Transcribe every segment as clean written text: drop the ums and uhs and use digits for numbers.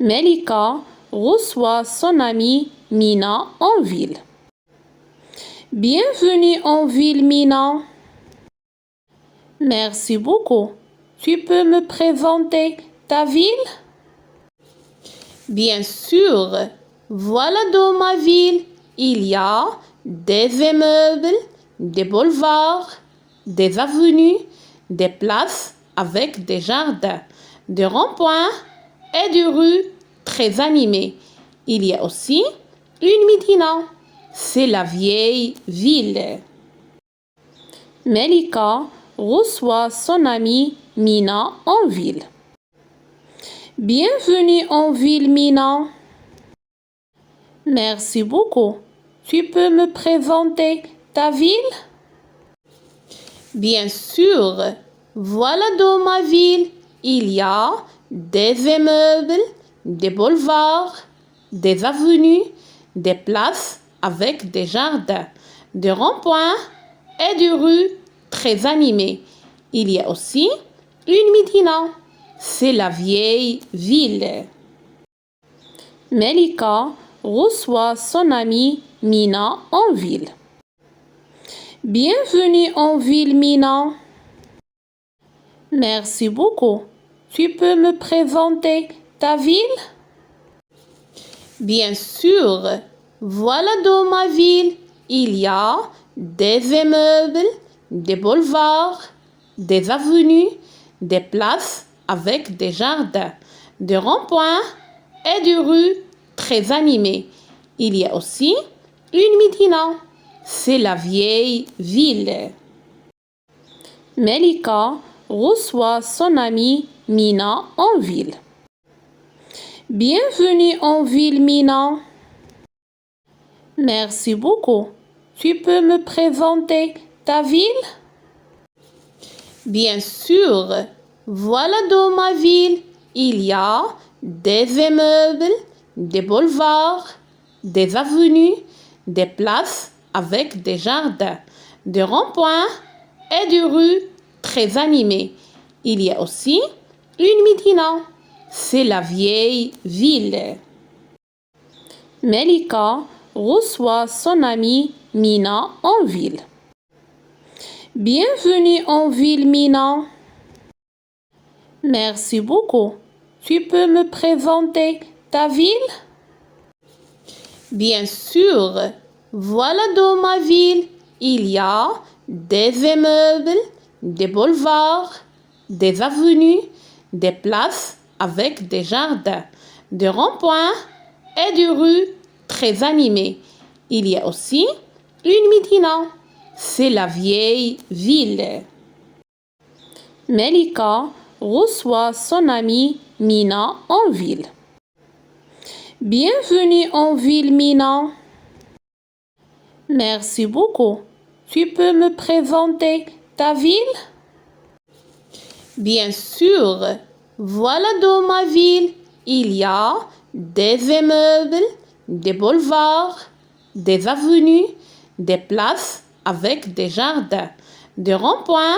Melika reçoit son amie Mina en ville. Bienvenue en ville, Mina. Merci beaucoup. Tu peux me présenter ta ville? Bien sûr. Voilà dans ma ville, il y a des immeubles, des boulevards, des avenues, des places avec des jardins, des ronds-points et des rues très animées. Il y a aussi une médina, c'est la vieille ville. Melika reçoit son amie Mina en ville. Bienvenue en ville, Mina. Merci beaucoup. Tu peux me présenter ta ville? Bien sûr. Voilà dans ma ville, il y a des immeubles, des boulevards, des avenues, des places avec des jardins, des ronds-points et des rues très animées. Il y a aussi une médina, c'est la vieille ville. Melika reçoit son amie Mina en ville. Bienvenue en ville, Mina. Merci beaucoup. Tu peux me présenter ta ville? Bien sûr. Voilà dans ma ville, il y a des immeubles, des boulevards, des avenues, des places avec des jardins, des ronds-points et des rues très animées. Il y a aussi une médina, c'est la vieille ville. Melika reçoit son amie Mina en ville. Bienvenue en ville, Mina. Merci beaucoup. Tu peux me présenter ta ville? Bien sûr. Voilà dans ma ville, il y a des immeubles, des boulevards, des avenues, des places avec des jardins, des ronds-points et des rues très animées. Il y a aussi une médina, c'est la vieille ville. Melika reçoit son amie Mina en ville. Bienvenue en ville, Mina. Merci beaucoup. Tu peux me présenter ta ville? Bien sûr. Voilà dans ma ville, il y a des immeubles, des boulevards, des avenues, des places avec des jardins, des ronds-points et des rues très animées. Il y a aussi une médina, c'est la vieille ville. Melika reçoit son amie Mina en ville. Bienvenue en ville, Mina. Merci beaucoup. Tu peux me présenter ta ville? Bien sûr. Voilà dans ma ville, il y a des immeubles, des boulevards, des avenues, des places avec des jardins, des ronds-points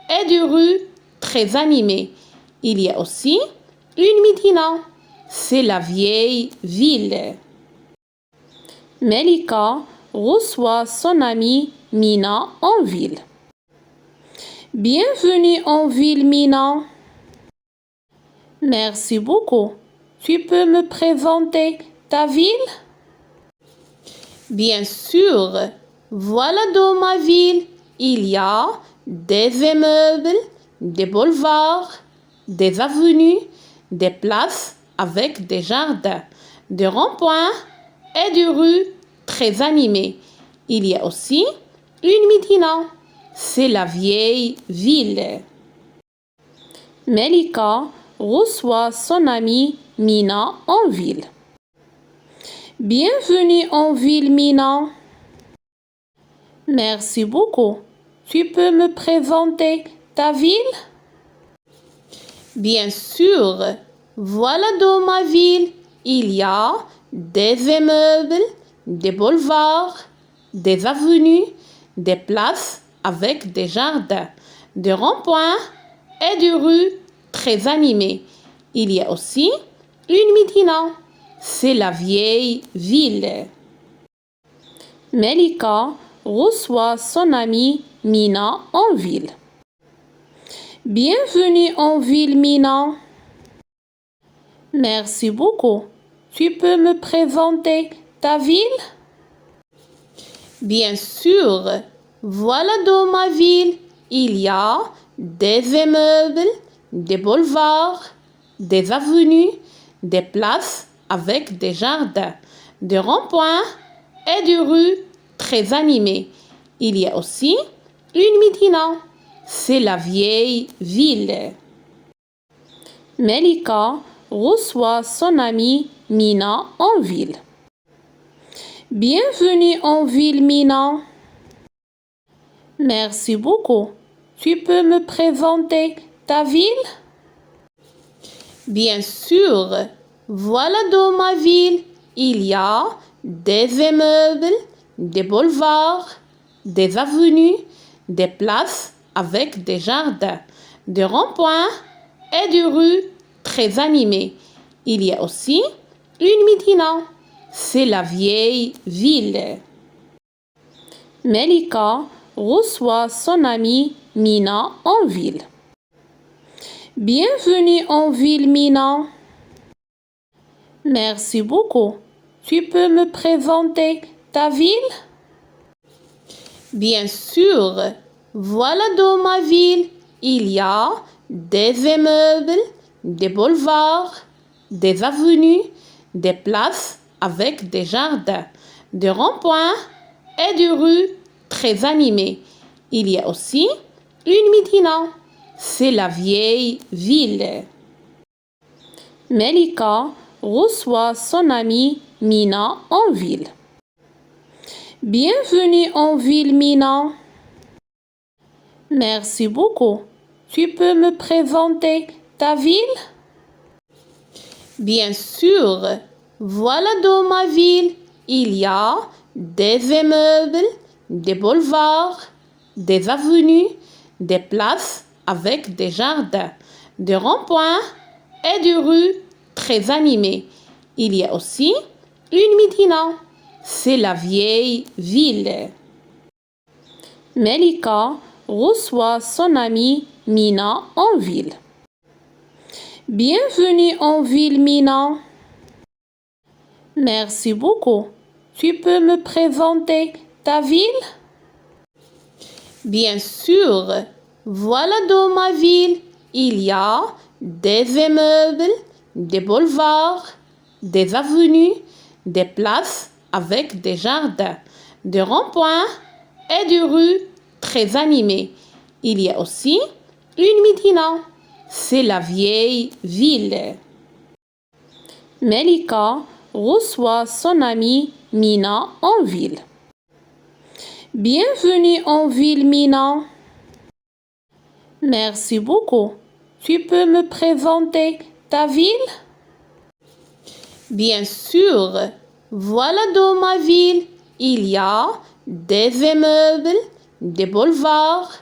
et des rues très animées. Il y a aussi une médina, c'est la vieille ville. Melika reçoit son amie Mina en ville. Bienvenue en ville, Mina. Merci beaucoup. Tu peux me présenter ta ville? Bien sûr. Voilà dans ma ville, il y a des immeubles, des boulevards, des avenues, des places avec des jardins, des ronds-points et des rues très animées. Il y a aussi une médina, c'est la vieille ville. Melika reçoit son amie Mina en ville. Bienvenue en ville, Mina. Merci beaucoup. Tu peux me présenter ta ville? Bien sûr. Voilà dans ma ville, il y a des immeubles, des boulevards, des avenues, des places avec des jardins, des ronds-points et des rues très animées. Il y a aussi une Médina. C'est la vieille ville. Melika reçoit son amie Mina en ville. Bienvenue en ville, Mina. Merci beaucoup. Tu peux me présenter ta ville? Bien sûr. Voilà dans ma ville, il y a des immeubles, des boulevards, des avenues, des places avec des jardins, des ronds-points et des rues très animées. Il y a aussi une Médina. C'est la vieille ville. Melika reçoit son amie Mina en ville. Bienvenue en ville, Mina. Merci beaucoup. Tu peux me présenter ta ville? Bien sûr. Voilà dans ma ville, il y a des immeubles, des boulevards, des avenues, des places avec des jardins, des ronds-points et des rues très animées. Il y a aussi une Médina. C'est la vieille ville. Melika reçoit son amie Mina en ville. Bienvenue en ville, Mina. Merci beaucoup. Tu peux me présenter ta ville? Bien sûr. Voilà dans ma ville, il y a des immeubles, des boulevards, des avenues, des places avec des jardins, des ronds-points et des rues très animées. Il y a aussi une Médina. C'est la vieille ville. Melika reçoit son amie Mina en ville. Bienvenue en ville, Mina. Merci beaucoup. Tu peux me présenter ta ville? Bien sûr. Voilà dans ma ville, il y a des immeubles, des boulevards, des avenues, des places avec des jardins, des ronds-points et des rues très animées. Il y a aussi une Médina. C'est la vieille ville. Melika reçoit son amie Mina en ville. Bienvenue en ville, Mina. Merci beaucoup. Tu peux me présenter ta ville? Bien sûr. Voilà dans ma ville, il y a des immeubles, des boulevards, des avenues, des places avec des jardins, des ronds-points et des rues très animées. Il y a aussi une Médina. C'est la vieille ville. Melika reçoit son amie Mina en ville. Bienvenue en ville, Mina. Merci beaucoup. Tu peux me présenter ta ville? Bien sûr. Voilà dans ma ville, il y a des immeubles, des boulevards,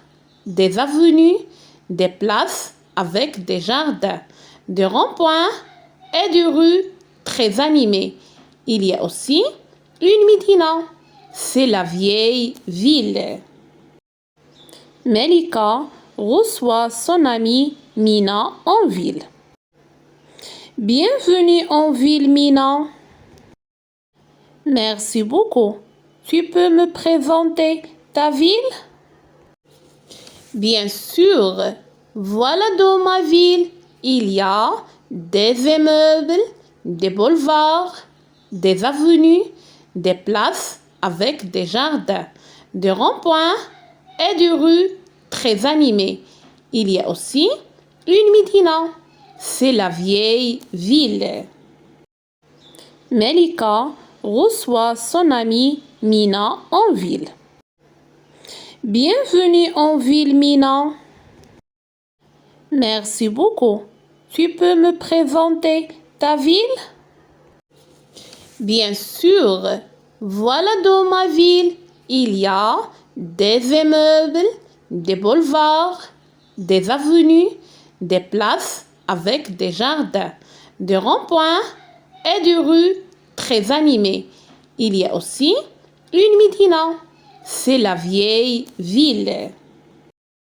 des avenues, des places avec des jardins, des ronds-points et des rues très animées. Il y a aussi une Médina. C'est la vieille ville. Melika reçoit son amie Mina en ville. Bienvenue en ville, Mina. Merci beaucoup. Tu peux me présenter ta ville? Bien sûr. Voilà dans ma ville, il y a des immeubles, des boulevards, des avenues, des places avec des jardins, des ronds-points et des rues très animées. Il y a aussi une Médina. C'est la vieille ville. Melika reçoit son amie Mina en ville. Bienvenue en ville, Mina. Merci beaucoup. Tu peux me présenter ta ville? Bien sûr. Voilà dans ma ville, il y a des immeubles, des boulevards, des avenues, des places avec des jardins, de ronds-points et de rues très animées. Il y a aussi une Médina, c'est la vieille ville.